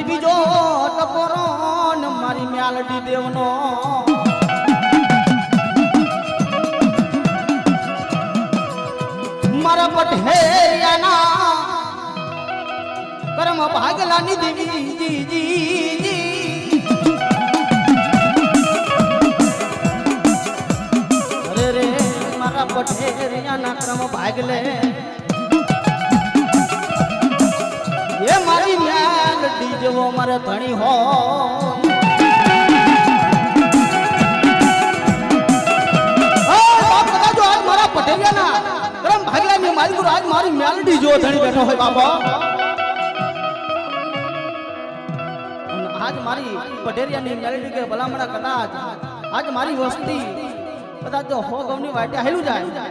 મારી બીજો ટકોરો ને મારી મ્યાલડી દેવનો મારા પટેરિયાના કર્મ ભાગલાની દેવી જી અરે રે મારા પટેરિયાના કર્મ ભાગલે એ મારી મ્યાલડી જેવો મારે ધણી હોય પટેલિયાના કરમ ભાગલા મે મારી ગુરુ આજ મારી મ્યાલડી જો ધણી બેઠો હોય બાબા આજ મારી પટેલિયાની મ્યાલડી કે ભલામણા કદાચ આજ મારી વસ્તી કદાચ જો હો ગવની વાટે હેલું જાય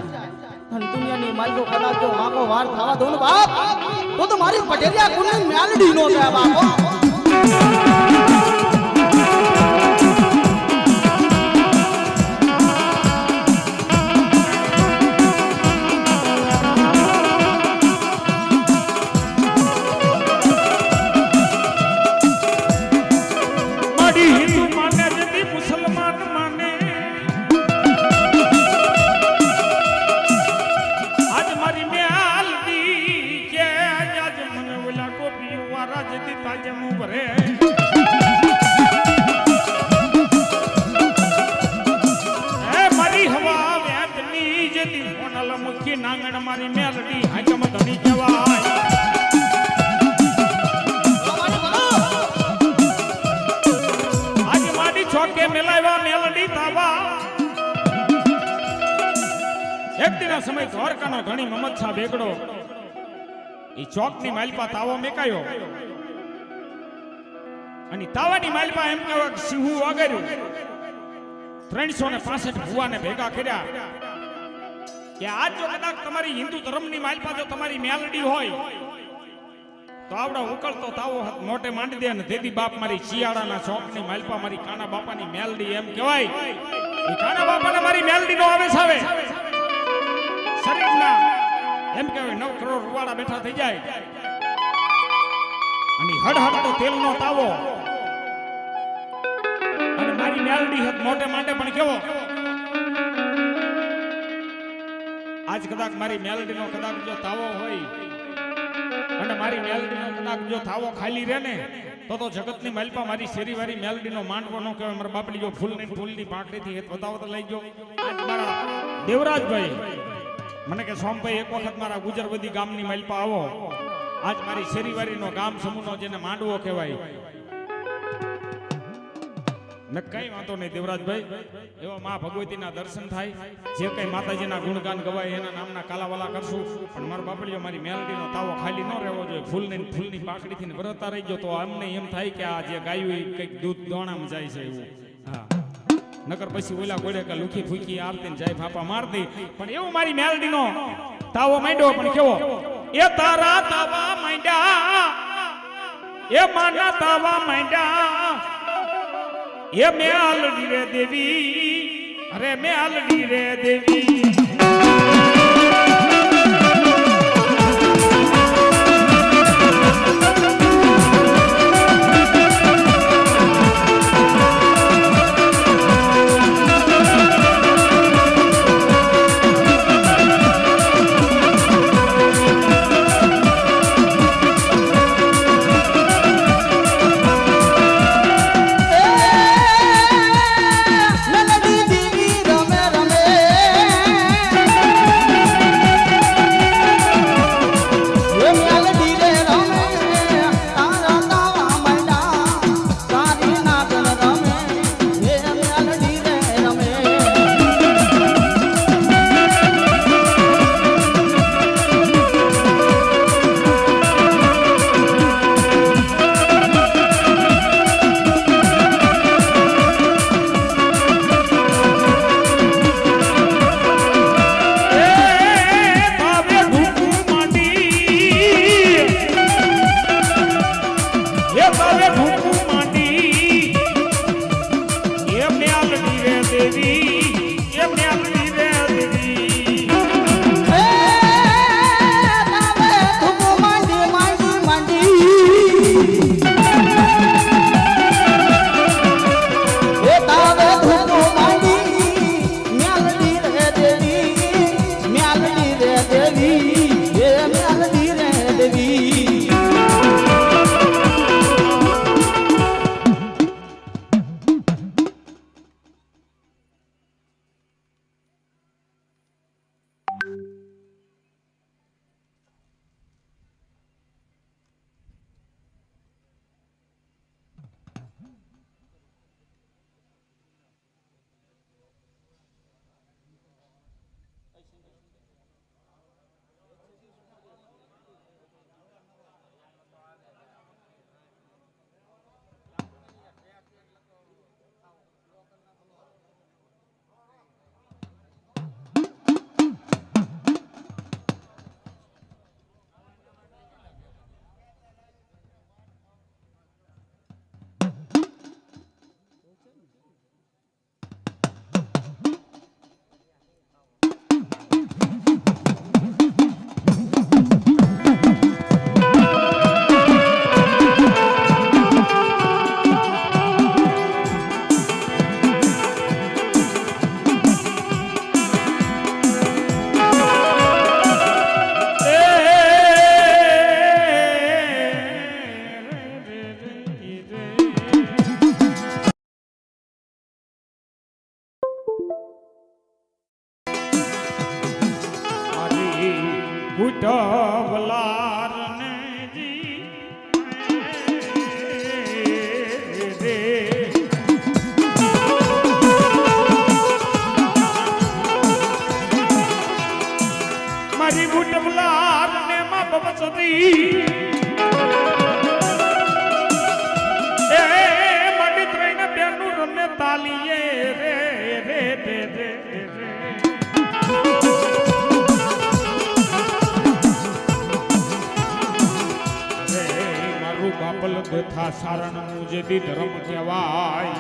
અને દુનિયાની માલિકો કદાચ જો માકો વાર થવા દો ને બાપ તો મારી પટેલિયા કુની મ્યાલડી નો કે બાપો મારી મેલડી હાકમ ધણી કહેવાય આજ મારી છોકે મેલાવ્યા મેલડી તાવા એક દિના સમય દ્વારકાનો ધણી મહમદ શાહ બેગડો ઈ ચોકની માલપા તાવો મેકાયો અને તાવાની માલપા એમ કહેવાય સિંહુ વાગર્યું 365 ભુવાને ભેગા કર્યા કે આજ જો કદાચ તમારી હિન્દુ ધર્મની માલપા જો તમારી મ્યાલડી હોય તો આવડા ઉકળતો તાવો મોટે માંડી દે ને દેદી બાપ મારી શિયાળાના ચોકની માલપા મારી કાના બાપાની મ્યાલડી એમ કહેવાય એ કાના બાપાને મારી મ્યાલડીનો આવેશ આવે શરીરના એમ કહેવાય 9 કરોડ રૂવાડા બેઠા થઈ જાય અને હડહડતો તેલનો તાવો અને મારી મ્યાલડી મોટે માંડે પણ કેવો આજ કદાચ મારી મેલડીનો કદાચ જો તાવો હોય અને મારી મેલડીનો કદાચ જો તાવો ખાલી રહે ને તો જગતની માલપા મારી શેરીવાળી મેલડીનો માંડવો ન કહેવાય મારા બાપડી જો ફૂલની પાંખડીથી હેત વધાવત લઈ ગયો આજ મારા દેવરાજભાઈ મને કે સોમભાઈ એક વખત મારા ગુજરવદી ગામની માલપા આવો આજ મારી શેરીવાળીનો ગામ સમૂહનો જેને માંડવો કહેવાય ને કઈ વાંધો નહીં દેવરાજભાઈ એવા માં ભગવતીના દર્શન થાય જે કઈ માતાજીના ગુણગાન ગવાય એના નામના કાલાવાલા કરશું પણ મારા બાપડીઓ મારી મેલડીનો તાવો ખાલી ન રહેવો જોઈએ ફૂલની પાકડીથી ભરતા રહી ગયો તો અમને એમ થાય કે આ જે ગાયું કઈક દૂધ દોણામાં જાય છે એવું હા નકર પછી ઓલા ગોળે કે લુખી ફૂકી આરતી જાય ફાપા મારતી પણ એવું મારી મેલડીનો તાવો માંડ્યો પણ કેવો એ તારા તાવા માંડ્યા એ માના તાવા માંડ્યા ये मैं आलड़ी रे देवी अरे मैं आलड़ी रे देवी બુટવલાર ને જી રે મારી બુટવલાર ને માં બબસતી એ મડી ત્રણે બેનું રમે તાલીએ રે રે રે રે રે બાપલ દેથા સારણ મુજેદી ધર્મ કહેવાય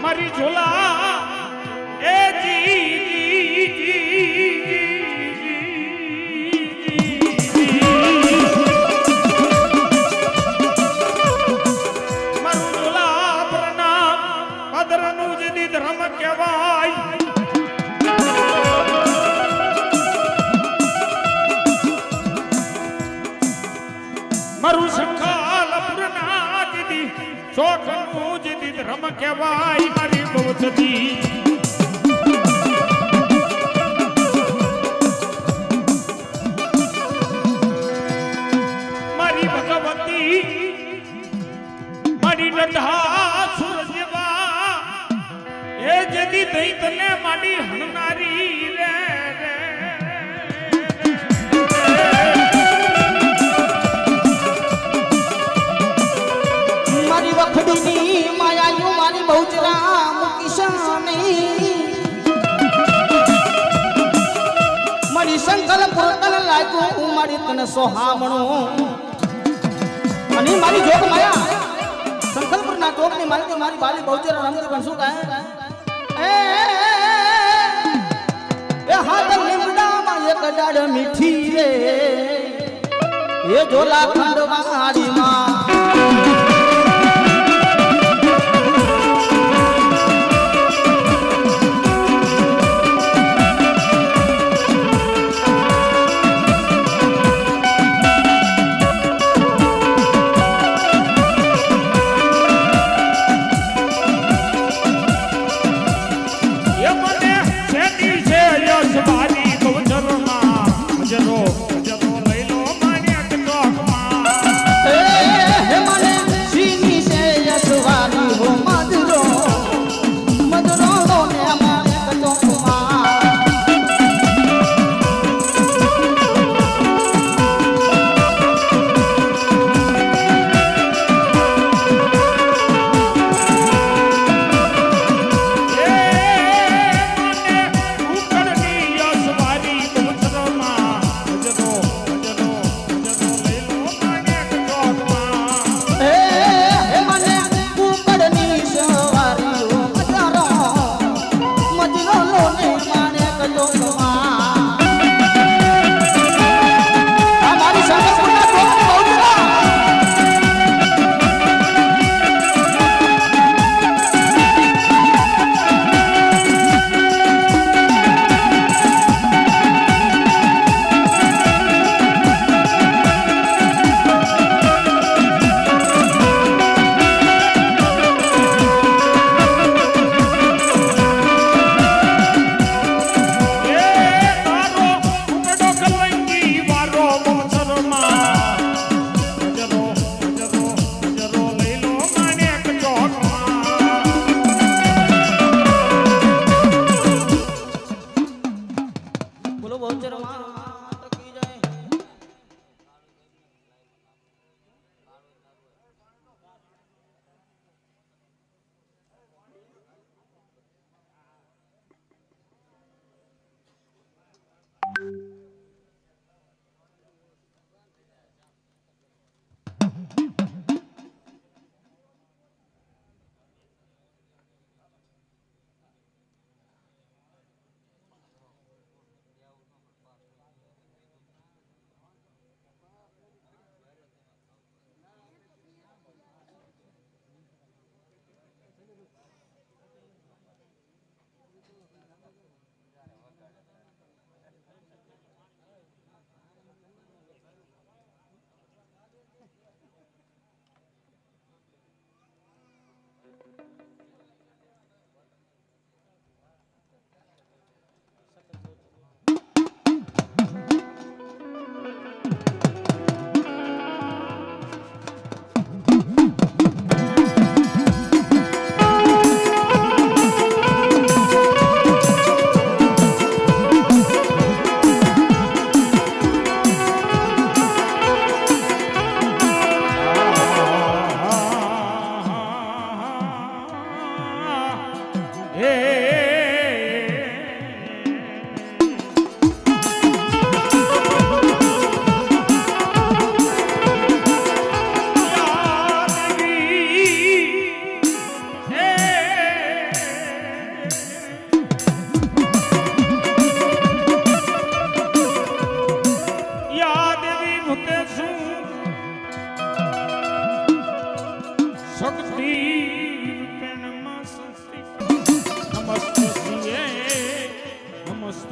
મારી ઝોલા એ જી મારું ઝોલા પ્રણામ પદરનું જેદી ધર્મ કહેવાય મારું સંખાલ પુરના દીદી ચોખનું દીદી ધર્મ કહેવાય મારી બહુચતી મારી ભગવતી મારી નઢા સૂરજવા એ જેદી દઈ તને માડી હણનારી રે વખડીની માયાયું મારી બહુચરા મુકીશાની મારી સંકલ્પ તન લાગ્યું મારી તને સોહામણું અને મારી જોગ માયા સંકલ્પના જોગની મારી મારી બાલી બહુચરા રમતી પણ શું કહે એ હાથ લીમડામાં એક ડાળ મીઠી રે એ જોલા ખંડ મારી માં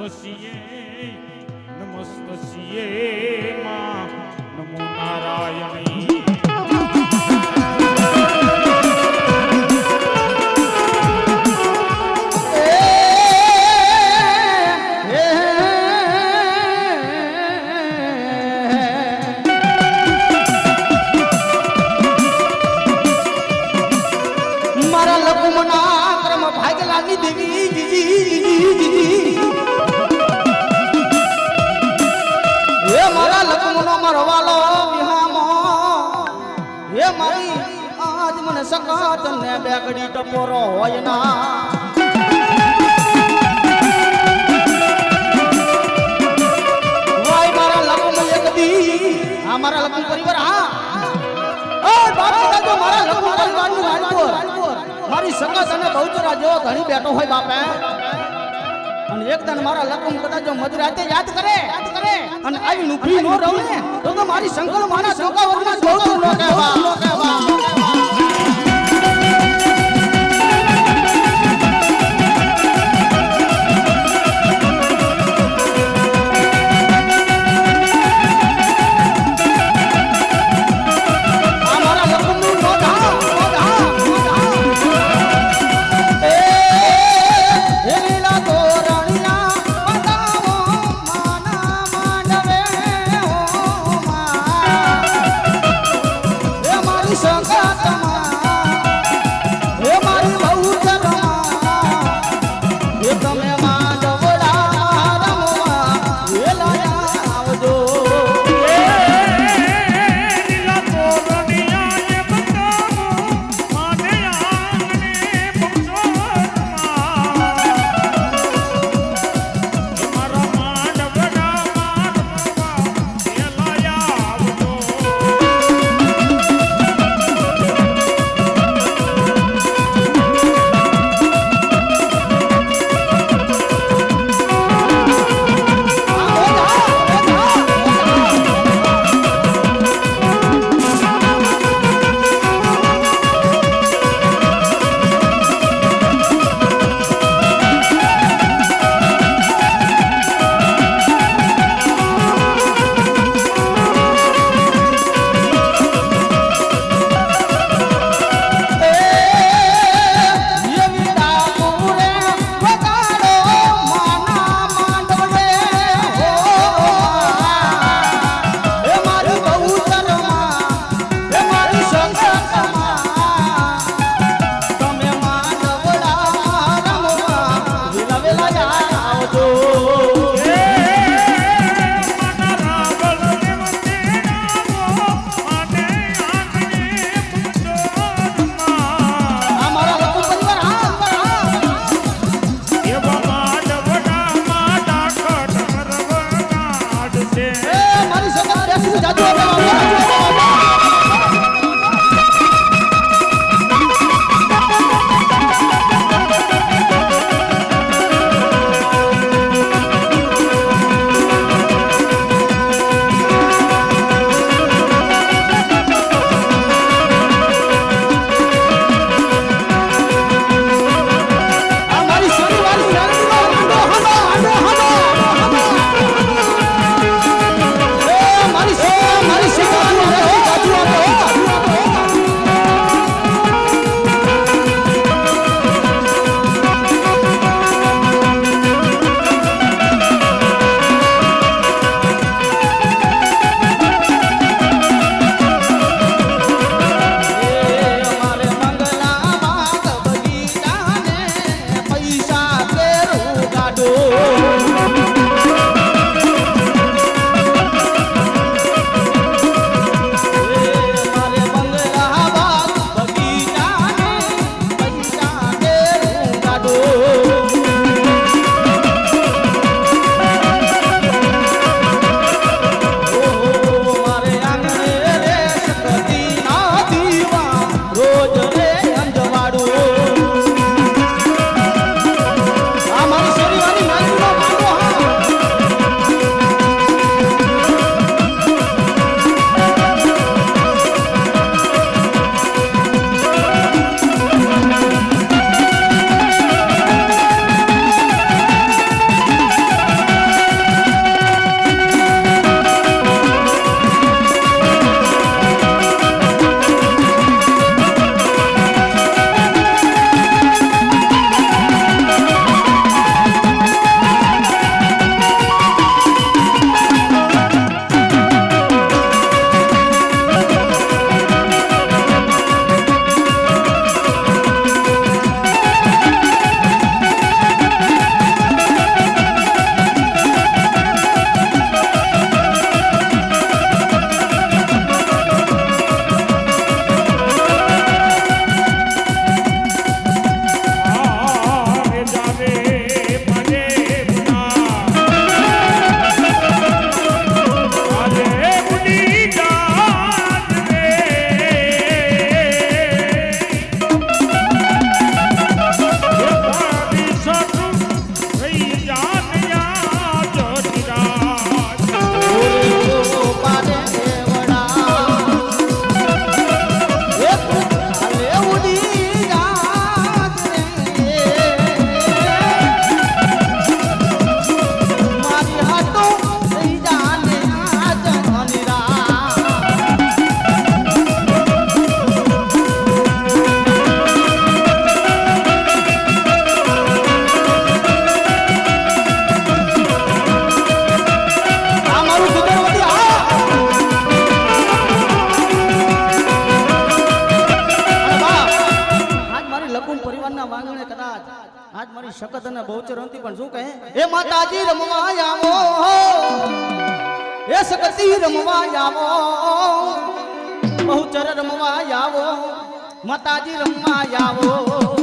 નમસ્ત છીએ માં નમો નારાયણી સકાત ને બેગડી ટપોરો હોય ના વાય મારા લગ્ન એક દી આ મારા લગ્ન પરિવાર હા ઓય બાપ દાદા જો મારા લગ્ન પરિવારની રાજકોર મારી સકાત અને બહુચરા જેવો ધણી બેઠો હોય બાપે અને એકદમ મારા લગ્ન કદાચ જો મધરાતે યાદ કરે અને આવી નુફરી નો રહું ને તો મારી સંકલ મારા ચોકા વરના જોતું નો કહેવા પણ શું કહે એ માતાજી રમવા આવો એ સગતી રમવા આવો બહુચર રમવા આવો માતાજી રમવા આવો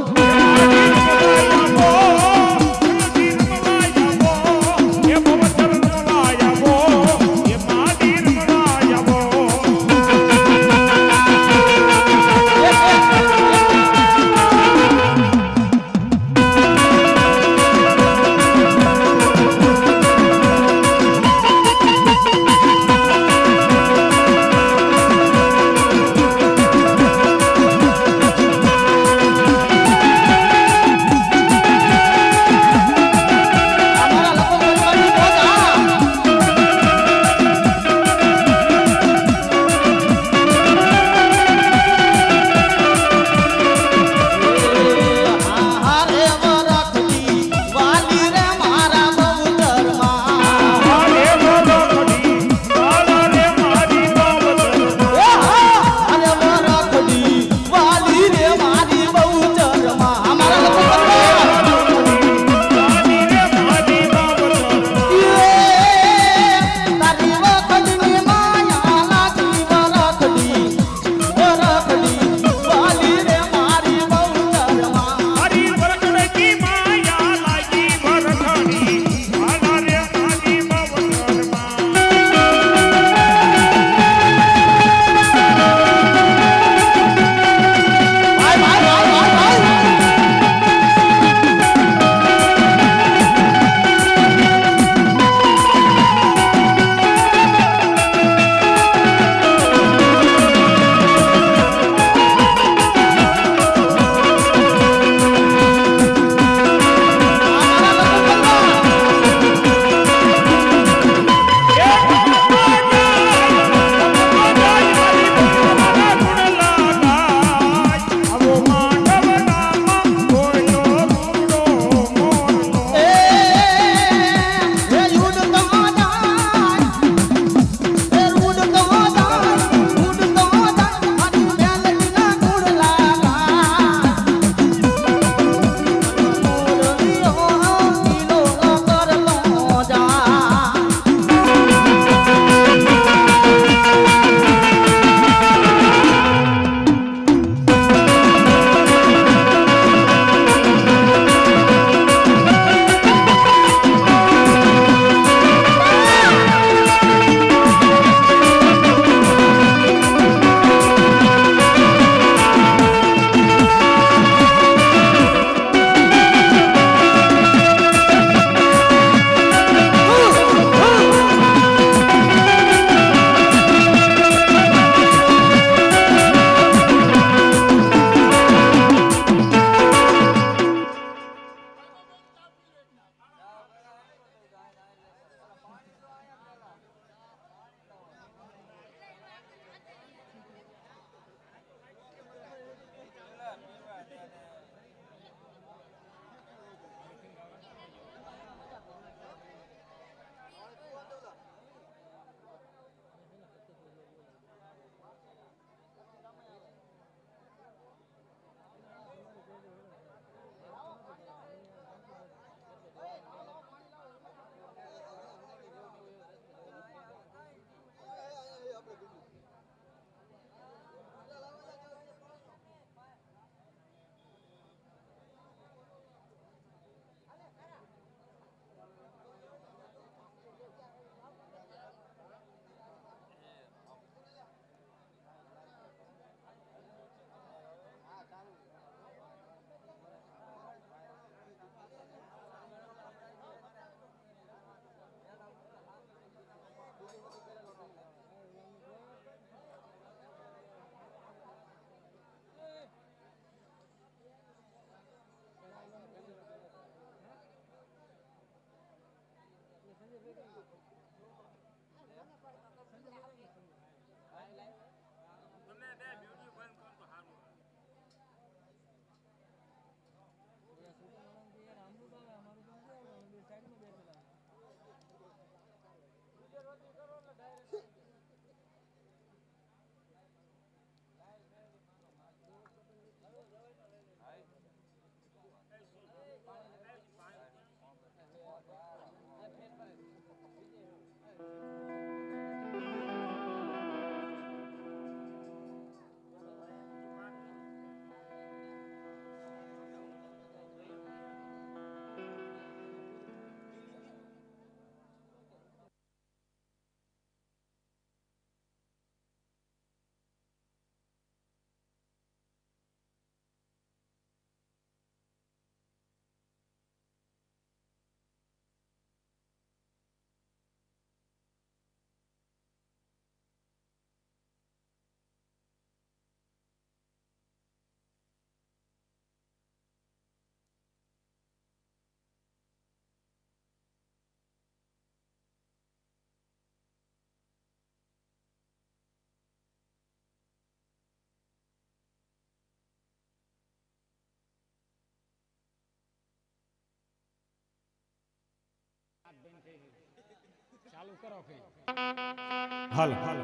હાલ હાલો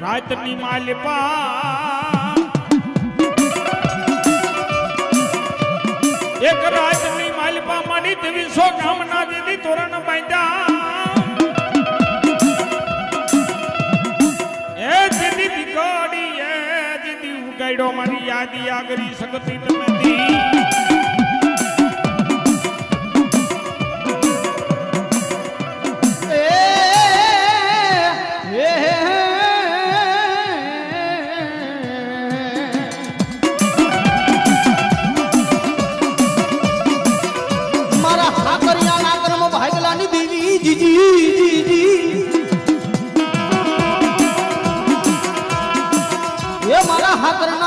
રાતની માલપા એક રાતની માલપા મારી દેવી સો ગામના દીદી તોરણ બાંધ્યા એ દીદી દીકડી એ દીદી ઉગાડ્યો મારી યાદી આગરી સગતી તમે દી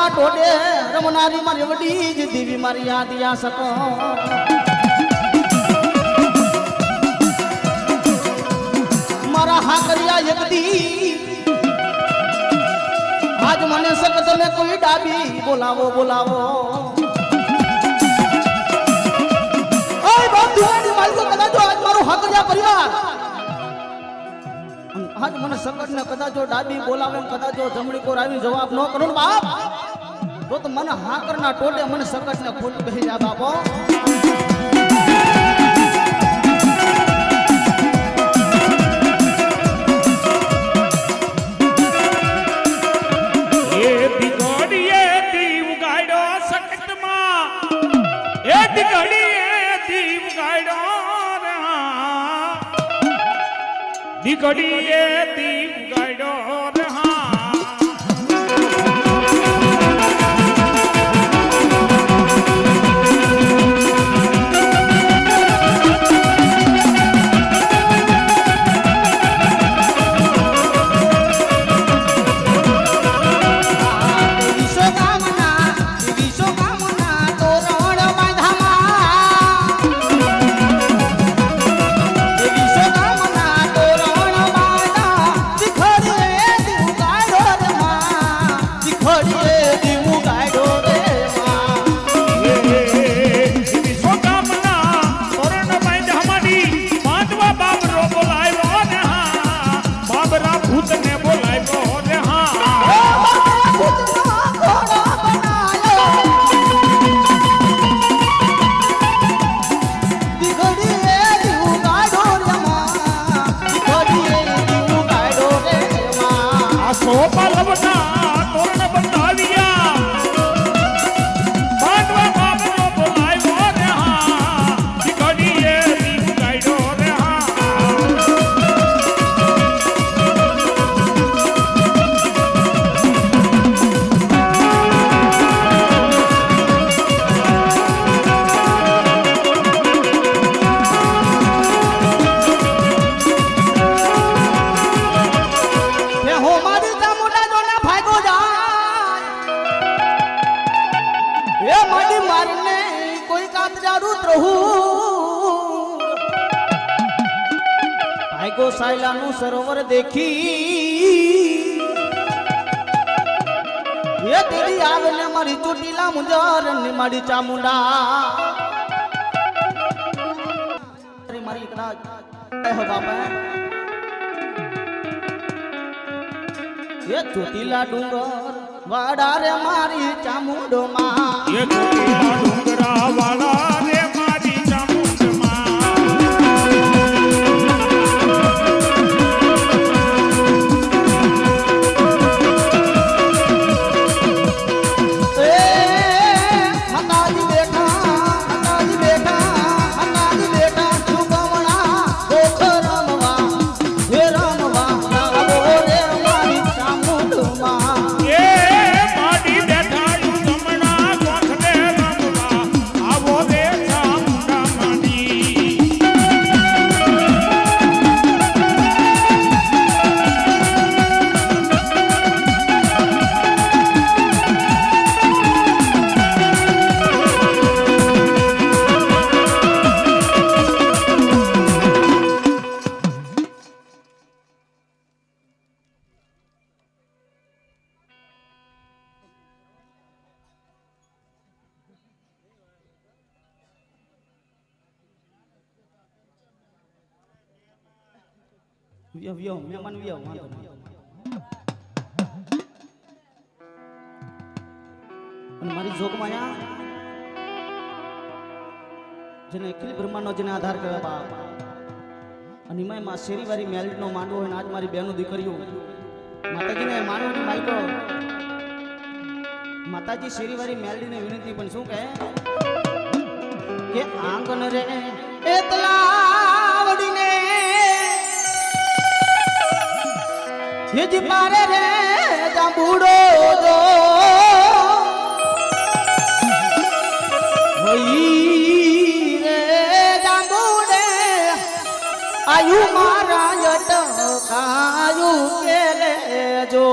ટોડે રમનારી મારી વડી જ દેવી મારી યાદિયા સકો મારા હાકરિયા એકદી આજ મને સકત ને કોઈ ડાબી બોલાવો બોલાવો ઓય બાપુની મારી તો કદાચ આજ મારો હાકરિયા પરિવાર આજ મને સકત ને કદાચ ડાબી બોલાવે કદાચ જમણી કોર આવી જવાબ ન કરું ને બાપ તો મને હાકરના ટોડે મને સકટ ને ફૂલ બેહી જા બાપો એ દીકડીએ દી ઉગાડ્યો સકટમાં એ દીકડીએ દી ઉગાડ્યો દીકડીએ દી ઉગાડ્યો સાયલાનું સરોવર દેખી એ તેરી આવે ને મારી ચોટીલા મુંજર ને મારી ચામુંડા મારી કદાચ હો બાપા એ ચોટીલા ડુંગર વાડા રે મારી ચામુંડો માં એ ચોટીલા ડુંગરા વાડા રે મારી ચામુંડ માં. વ્યો વ્યો મહેમાન વ્યો વાંધો નહીં. અને મારી જોગમાયા જેને અખિલ બ્રહ્માંડનો જેને આધાર કહેવાય બાપ અને એમાં માં શેરીવારી મેલડીનો માંડવો હોય ને આજ મારી બેનો દીકરીઓ માતાજીને માંડવાની માલિકો માતાજી શેરીવારી મેલડીને વિનંતી પણ શું કહે કે આંગણ રે એ તલાવડીને હિજ પારે રે જાંબુડો જો હોઈ રે જાંબુડે આયુ મારા યટકાયું કે લેજો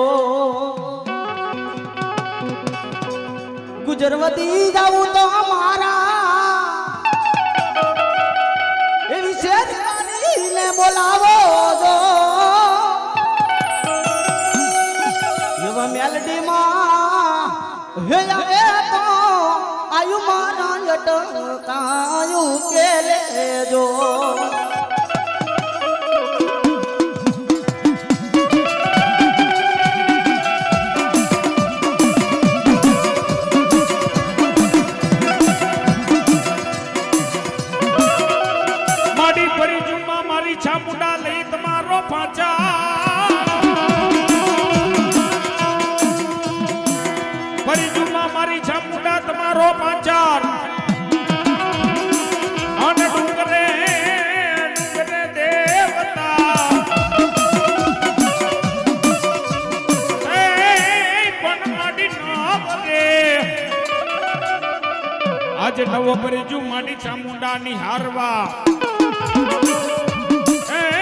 गुजरवती जाऊं तो हमारा ने बोलावो दो मेलडी मां हे तो आयु मारा यटकायु के ले जो ચામુંડા લઈ તમારો પાચા પરિજુમાં મારી ચામુંડા તમારો પાચાર અને ડુંગરે ડુંગરે દેવતા એ પણ માડી ના કરે આજે નવો પરિજુ માડી ચામુંડા ની હારવા